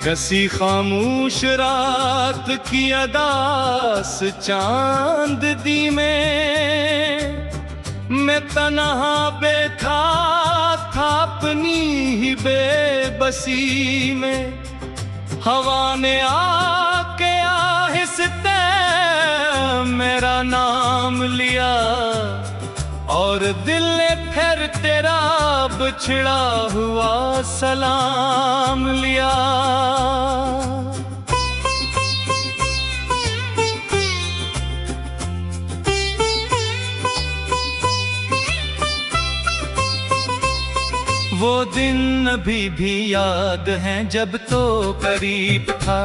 कसी खामोश रात की अदास चांद दी मैं तन्हा बैठा था अपनी ही बेबसी में। हवा ने आके आहिस्ते मेरा नाम लिया और दिल ने फिर तेरा बिछड़ा हुआ सलाम लिया। वो दिन अभी भी याद हैं जब तो करीब था,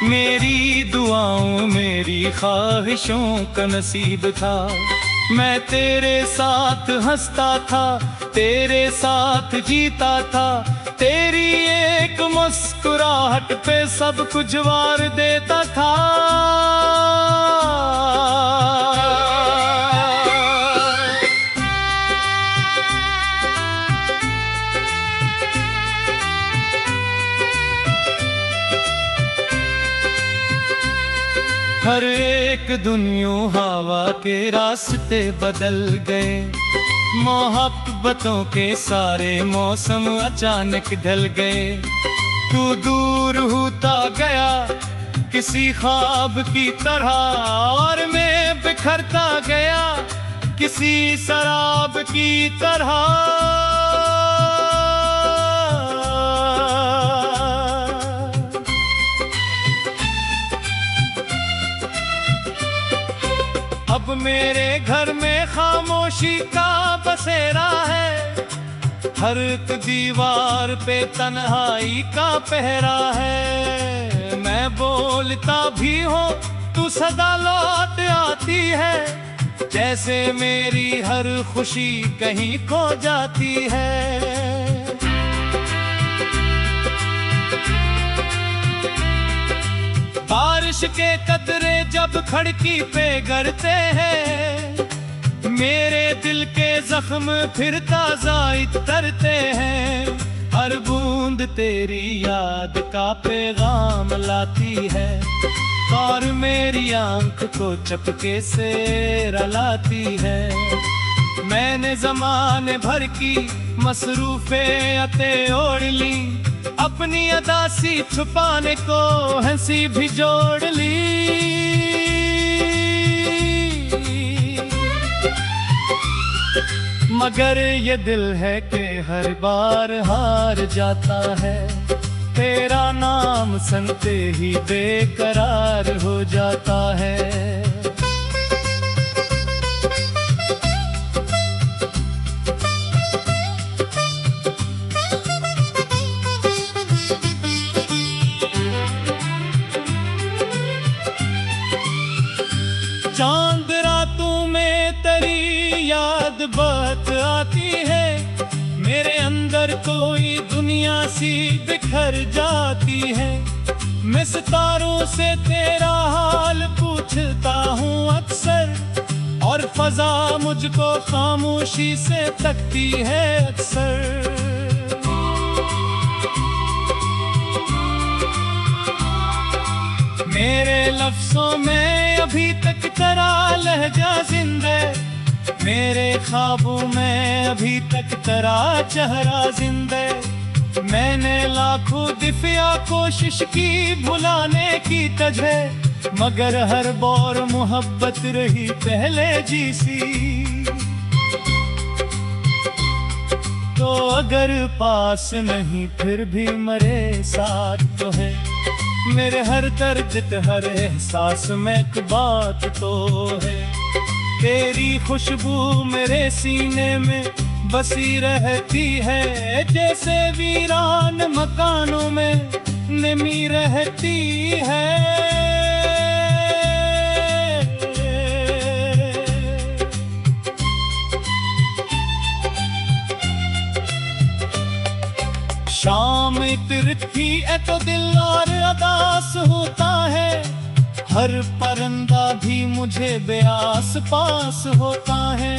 मेरी दुआओं मेरी ख्वाहिशों का नसीब था। मैं तेरे साथ हंसता था, तेरे साथ जीता था, तेरी एक मुस्कुराहट पे सब कुछ वार देता था। हर एक दुनिया हवा के रास्ते बदल गए, मोहब्बतों के सारे मौसम अचानक ढल गए। तू दूर होता गया किसी ख्वाब की तरह और मैं बिखरता गया किसी शराब की तरह। अब मेरे घर में खामोशी का बसेरा है, हर एक दीवार पे तन्हाई का पहरा है। मैं बोलता भी हूँ तू सदा लौट आती है, जैसे मेरी हर खुशी कहीं खो जाती है। बारिश के कतरे जब खिड़की पे गिरते हैं, मेरे दिल के जख्म फिर ताजा इतरते हैं। हर बूंद तेरी याद का पैगाम लाती है और मेरी आंख को चपके से रलाती है। मैंने जमाने भर की मसरूफियतें ओढ़ ली, अपनी अदासी छुपाने को हंसी भी जोड़ ली। मगर ये दिल है कि हर बार हार जाता है, तेरा नाम सुनते ही बेकरार हो जाता है। चांद रातों में तेरी याद बात आती है, मेरे अंदर कोई दुनिया सी बिखर जाती है। मैं सितारों से तेरा हाल पूछता हूँ अक्सर, और फजा मुझको खामोशी से तकती है अक्सर। मेरे लफ्जों में अभी तक तेरा लहजा जिंदा, मेरे ख्वाबों में अभी तक तेरा चेहरा जिंदा। मैंने लाखों दफा कोशिश की भुलाने की तुझे, मगर हर बार मोहब्बत रही पहले जैसी। तो अगर पास नहीं फिर भी मरे साथ तो है, मेरे हर दर्द हर एहसास में एक बात तो है। तेरी खुशबू मेरे सीने में बसी रहती है, जैसे वीरान मकानों में नमी रहती है। शाम तिरछी है तो दिल और अदास होता है, हर परिंदा भी मुझे बेआस पास होता है।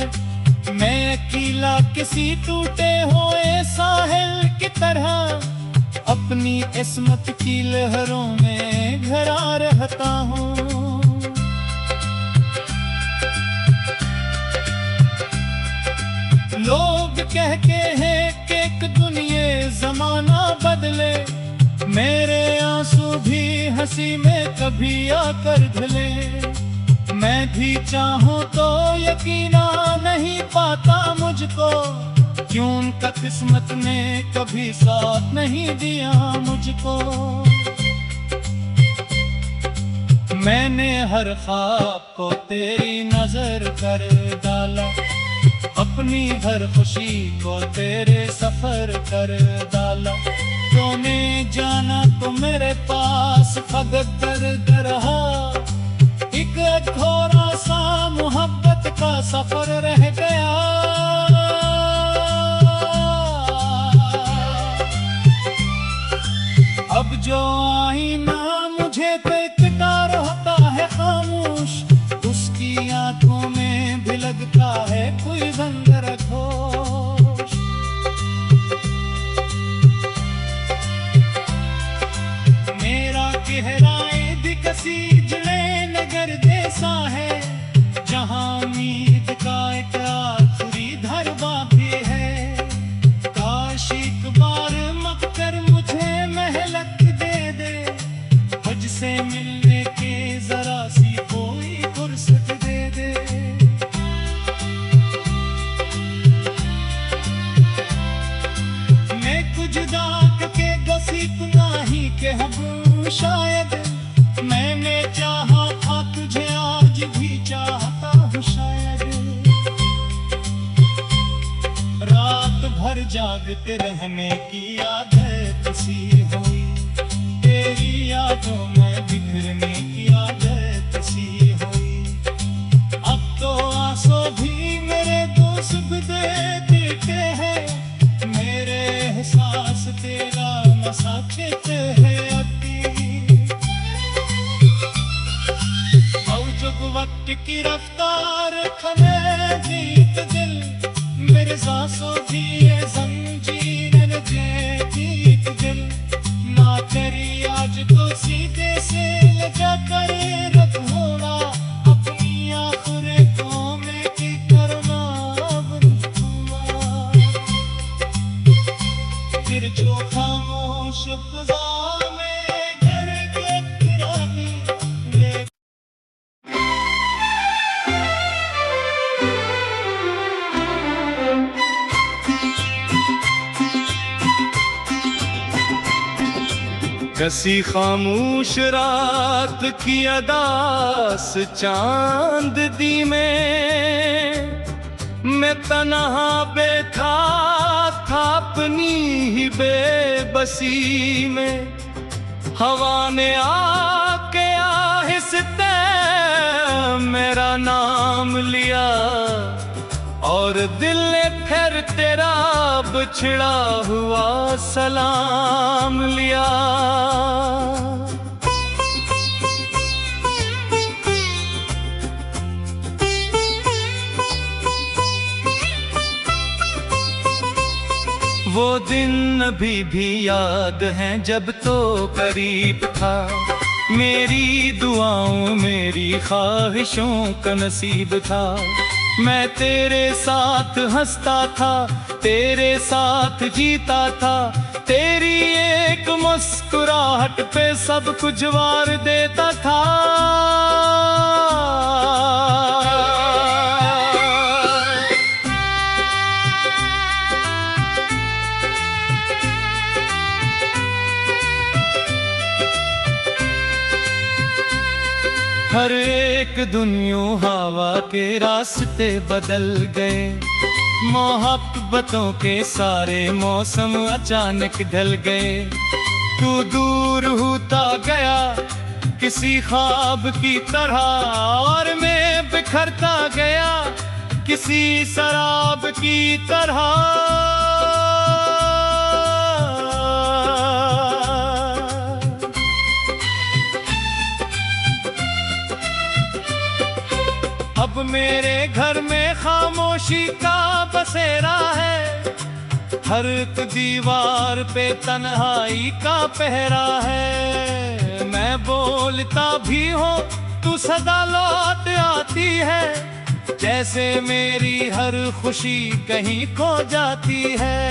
मैं अकेला किसी टूटे हुए साहिल की तरह अपनी किस्मत की लहरों में घरा रहता हूँ। लोग कहते हैं कि एक दुनिया जमाना बदले, मेरे आंसू भी हंसी में कभी आकर ढले। मैं भी चाहूं तो यकीना नहीं पाता मुझको, क्यों उनका किस्मत ने कभी साथ नहीं दिया मुझको। मैंने हर ख्वाब को तेरी नजर कर डाला, अपनी हर खुशी को तेरे सफर कर डाला। तूने जाना तो मेरे पास फकत दर्द रहा, एक अधूरा सा मोहब्बत का सफर रह गया। अब जो आईना मुझे देखता रहता है खामोश, उसकी आंखों में भी लगता है कोई जंगरखोश। मेरा गहराए दिकसी जले नगर जैसा है, जहां उम्मीद का एक आखिरी धरवा भी है। काश एक बार मगर मुझे महलक दे दे, मुझसे मिलने के जरा सी कोई फुर्सत दे दे। मैं कुछ दाग के गसीब नहीं कहूँ शायद, मैंने चाहा था तुझे आज भी चाहता हूँ शायद। रात भर जागते रहने की आदत सी हुई, तेरी यादों में बिखरने की आदत सी हुई। अब तो आंसू भी मेरे दोस्त दे देते हैं, मेरे एहसास तेरा नशा कहते हैं अति। मौजूद वक्त की रफ्तार खने जीत दिल, मेरे सांसों की ये जंजीर जीत दिल। ना तेरी आज तो सीधे से लगा कर रख होना, अपनी आखिर को में की करना हुआ। फिर जो खामोश फिजा में घर के किरानी ले। कसी खामोश रात की अदास चांद दी मैं तन्हा बैठा था अपनी ही बेबसी में। हवा ने आके आहिस्ते मेरा नाम लिया, और दिल ने फिर तेरा बिछड़ा हुआ सलाम लिया। वो दिन अभी भी याद हैं जब तो करीब था, मेरी दुआओं मेरी ख्वाहिशों का नसीब था। मैं तेरे साथ हंसता था, तेरे साथ जीता था, तेरी एक मुस्कुराहट पे सब कुछ वार देता था। हर एक दुनिया हवा के रास्ते बदल गए, मोहब्बतों के सारे मौसम अचानक ढल गए। तू दूर होता गया किसी ख्वाब की तरह, और मैं बिखरता गया किसी शराब की तरह। अब मेरे घर में खामोशी का बसेरा है, हर एक दीवार पे तन्हाई का पहरा है। मैं बोलता भी हूँ तू सदा लौट आती है, जैसे मेरी हर खुशी कहीं खो जाती है।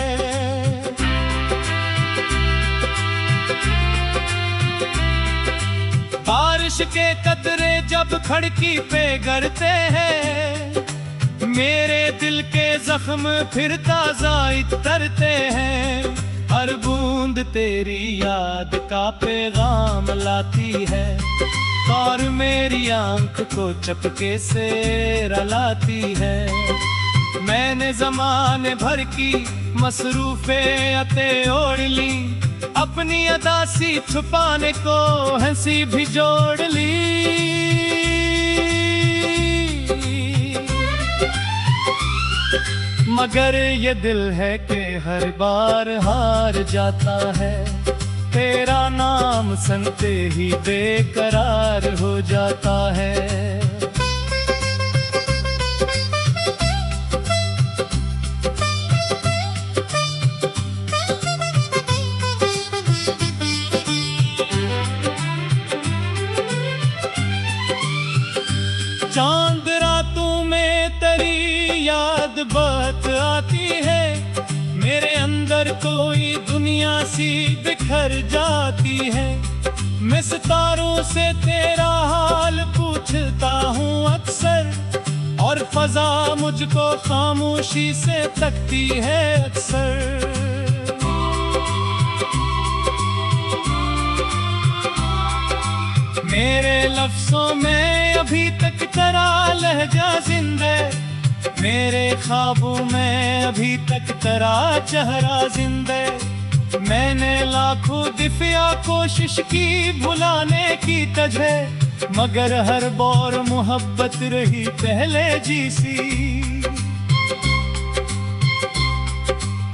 बारिश के कतरे जब खिड़की पे गिरते हैं, मेरे दिल के जख्म फिर ताजा इतरते हैं। हर बूंद तेरी याद का पैगाम लाती है, और मेरी आंख को चपके से रलाती है। मैंने जमाने भर की मसरूफियतें ओढ़ ली, अपनी अदासी छुपाने को हंसी भी जोड़ ली। मगर ये दिल है कि हर बार हार जाता है, तेरा नाम सुनते ही बेकरार हो जाता है। चांद रातों में तेरी याद बात आती है, मेरे अंदर कोई दुनिया सी बिखर जाती है। मैं सितारों से तेरा हाल पूछता हूँ अक्सर, और फजा मुझको खामोशी से तकती है अक्सर। मेरे लफ्जों में अभी तक तेरा लहजा जिंदा, मेरे ख्वाबों में अभी तक तेरा चेहरा जिंदा। मैंने लाखों दफा कोशिश की भुलाने की तुझे, मगर हर बार मोहब्बत रही पहले जैसी।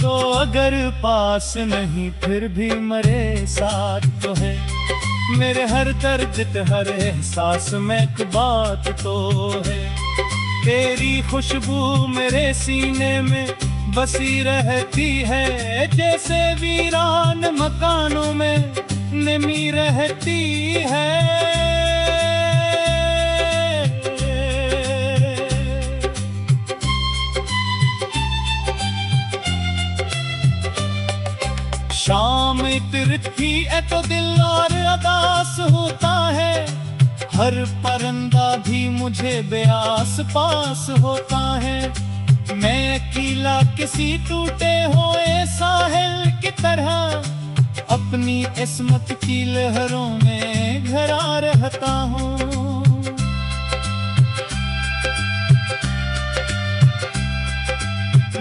तो अगर पास नहीं फिर भी मरे साथ तो है, मेरे हर दर्द हर एहसास में एक बात तो है। तेरी खुशबू मेरे सीने में बसी रहती है, जैसे वीरान मकानों में नमी रहती है। शाम तिरछी है तो दिल और अदास होता है, हर परिंदा भी मुझे बेआस पास होता है। मैं अकेला किसी टूटे हुए साहिल की तरह, अपनी किस्मत की लहरों में घरा रहता हूँ।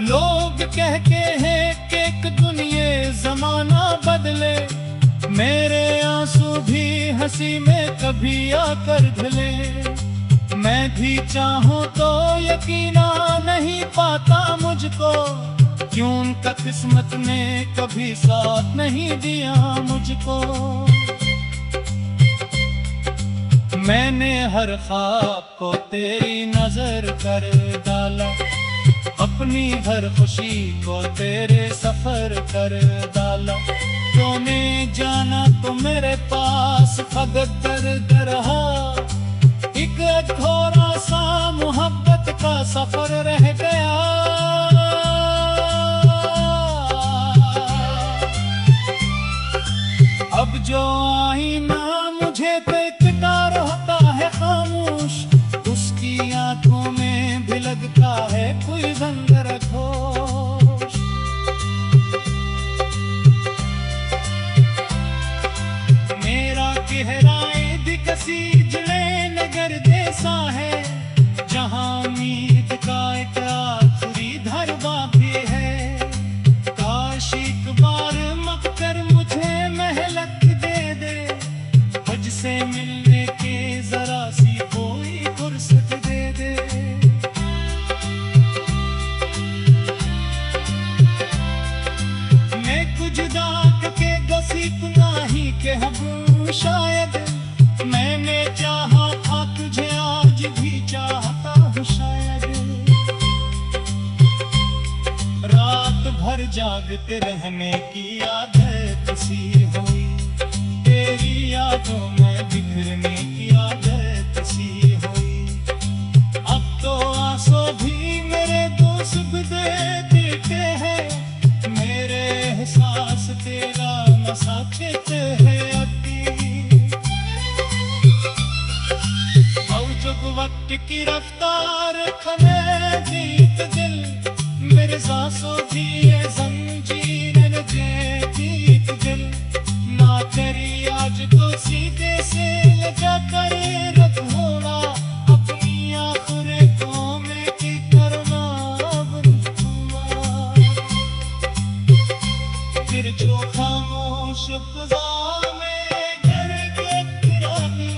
लोग कहते हैं कि एक दुनिया जमाना बदले, मेरे आंसू भी हंसी में कभी आकर ढले। मैं भी चाहूं तो यकीना नहीं पाता मुझको, क्यों उनका किस्मत ने कभी साथ नहीं दिया मुझको। मैंने हर ख्वाब को तेरी नजर कर डाला, अपनी हर खुशी को तेरे सफर कर डाला। तूने जाना तो मेरे पास फकत दर्द रहा, एक अधूरा सा मोहब्बत का सफर रह गया। अब जो आईना मुझे देखता रहता है खामोश, उसकी आंखों में भी लगता है कोई जंजर घोष। मेरा गहराए दिकसी जले नगर जैसा है, जहां उम्मीद का एक आखिरी धरवा भी है। काश एक बार मककर मुझे महलक दे दे, मुझसे मिलने के जरा सी कोई फुर्सत दे दे। मैं कुछ दाग के गसीब नाही के हूँ शायद, मैंने चाहा था तुझे आज भी चाहता हूँ शायद। रात भर जागते रहने की आदत सी हुई, तेरी यादों में बिखरने की आदत सी हुई। अब तो आंसू भी मेरे दोस्त दे देते हैं, मेरे एहसास तेरा नसाचित है अभी। मौजूद वक्त की रफ्तार खमे जीत दिल, मेरे सांसों भी ये जंजीरें लगे जीत दिल। ना तेरी आज तो सीधे से लगा करे रख होना, अपनी आखिर को में की करना बंद हुआ। फिर जो खामोश फ़ज़ा में घर के किरानी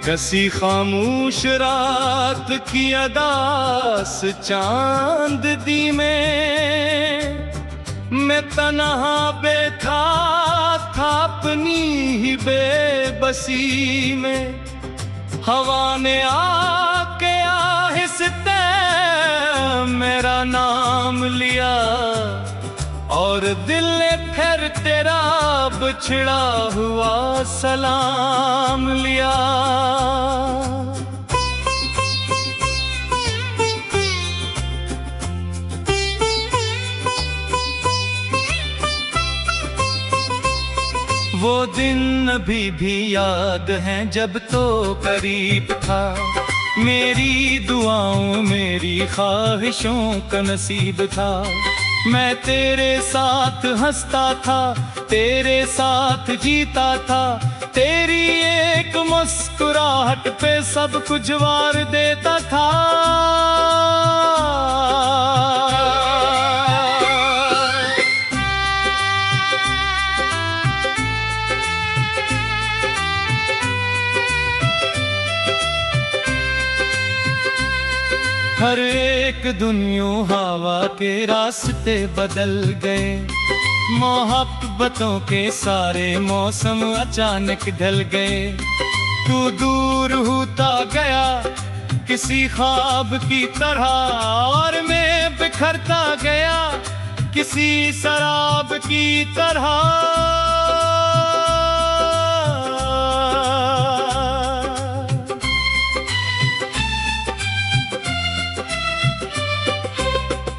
कसी खामोश रात की अदास चांद दी मैं तन्हा बैठा था अपनी ही बेबसी में। हवा ने आके आहिस्ते मेरा नाम लिया, और दिल ने फिर तेरा बिछड़ा हुआ सलाम लिया। वो दिन अभी भी याद हैं जब तो करीब था, मेरी दुआओं मेरी ख्वाहिशों का नसीब था। मैं तेरे साथ हंसता था, तेरे साथ जीता था, तेरी एक मुस्कुराहट पे सब कुछ वार देता था। हर एक दुनिया हवा के रास्ते बदल गए, मोहब्बतों के सारे मौसम अचानक ढल गए। तू दूर होता गया किसी ख्वाब की तरह, और मैं बिखरता गया किसी शराब की तरह।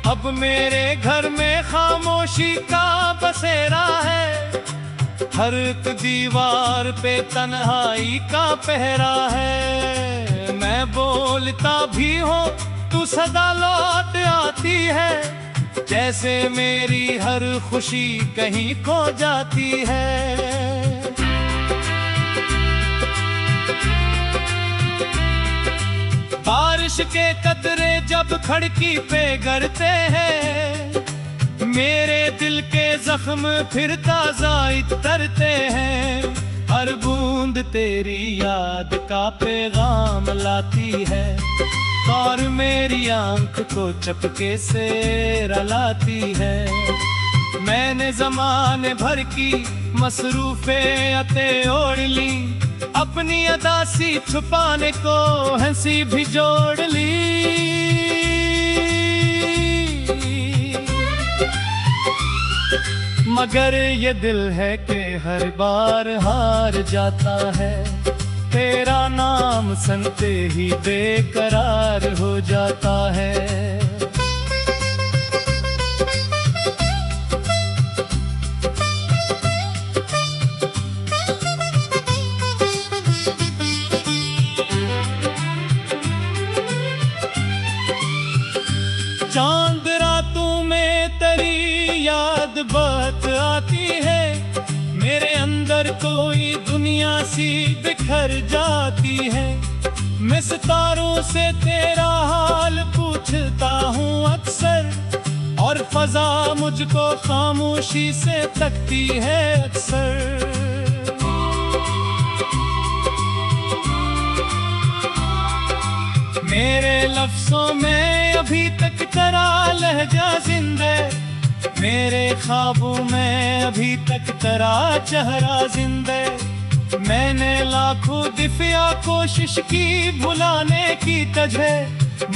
अब मेरे घर में खामोशी का बसेरा है, हर एक दीवार पे तन्हाई का पहरा है। मैं बोलता भी हूँ तू सदा लौट आती है, जैसे मेरी हर खुशी कहीं खो जाती है। बारिश के कतरे जब खिड़की पे गिरते हैं, मेरे दिल के जख्म फिर ताजा इतरते हैं। हर बूंद तेरी याद का पैगाम लाती है, और मेरी आंख को चपके से रलाती है। मैंने जमाने भर की मसरूफियतें ओढ़ ली, अपनी अदासी छुपाने को हंसी भी जोड़ ली। मगर ये दिल है कि हर बार हार जाता है, तेरा नाम सुनते ही बेकरार हो जाता है। चांद रातों में तेरी याद बात आती है, मेरे अंदर कोई दुनिया सी बिखर जाती है। मैं सितारों से तेरा हाल पूछता हूँ अक्सर, और फजा मुझको खामोशी से तकती है अक्सर। मेरे लफ्जों में अभी तक तेरा लहजा जिंदा, मेरे ख्वाबों में अभी तक तेरा चेहरा जिंदा, मैंने लाखों दफा कोशिश की भुलाने की तुझे,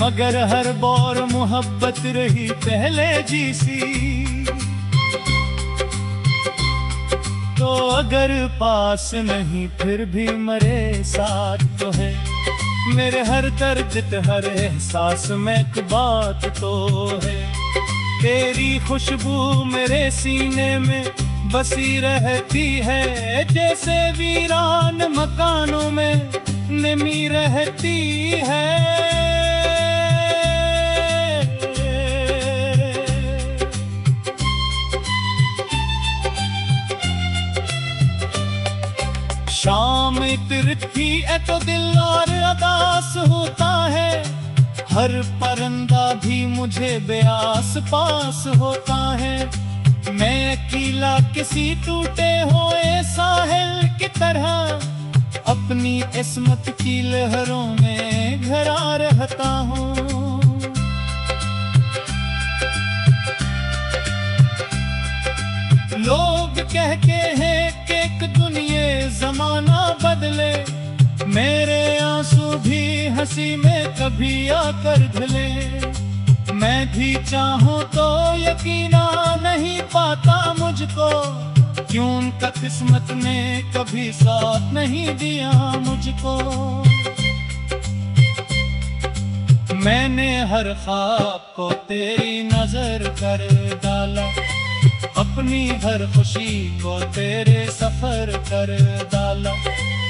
मगर हर बार मोहब्बत रही पहले जैसी। तो अगर पास नहीं फिर भी मेरे साथ तो है, मेरे हर दर्द हर एहसास में एक बात तो है। तेरी खुशबू मेरे सीने में बसी रहती है, जैसे वीरान मकानों में नमी रहती है। शाम इतरती है तो दिल और अदास होता है, हर परिंदा भी मुझे बेआस पास होता है। मैं अकेला किसी टूटे हुए साहिल की तरह अपनी किस्मत की लहरों में घरा रहता हूँ। लोग कहते हैं कि एक दुनिया जमाना बदले, मेरे आंसू भी हंसी में कभी आकर ढले। मैं भी चाहूं तो यकीना नहीं पाता मुझको, क्यों उनका किस्मत ने कभी साथ नहीं दिया मुझको। मैंने हर ख्वाब को तेरी नजर कर डाला, अपनी हर खुशी को तेरे सफर कर डाला।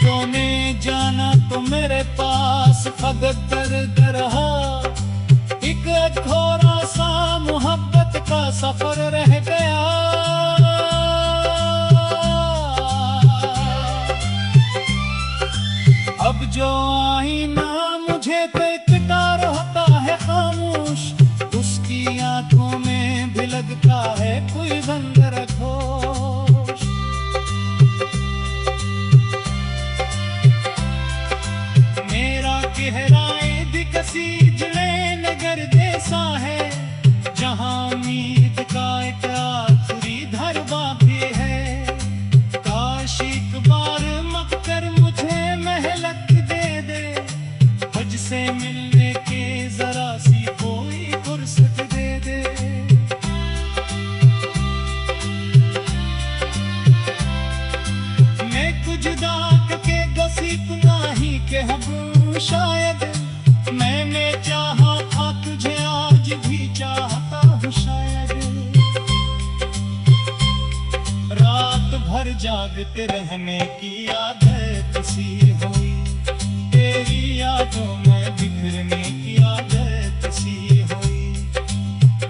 तूने जाना तो मेरे पास फकत दर्द रहा, एक अधूरा सा मोहब्बत का सफर रह गया। अब जो आईना मुझे देखता रहता है खामोश, उसकी आंखों में भी लगता है कोई बंदर घोष। मेरा गहराए दिकसी जिले नगर जैसा है, जहां उम्मीद का एक आखिरी धरवा भी है। काश एक बार मगर मुझे महलक दे दे, मुझसे मिलने के जरा सी कोई फुर्सत दे दे। मैं कुछ दाक के गसीब नहीं के हूँ शायद, मैंने चाहा था तुझे आज भी चाहता हूँ शायद। रात भर जागते रहने की आदत सी हुई, तेरी यादों में बिखरने की आदत सी हुई।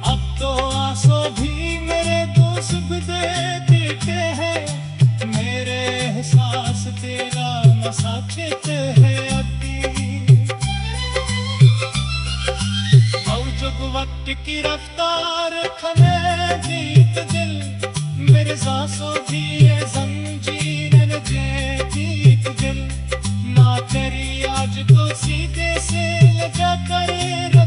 अब तो आंसू भी मेरे दोस्त दे देते हैं, मेरे एहसास तेरा मसाकित है अभी। और जब वक्त की रफ्तार थमे जीत दिल, मेरे सांसों भी ये जंजीर जीत दिल। ना तेरी आज तो सीधे से लगा कर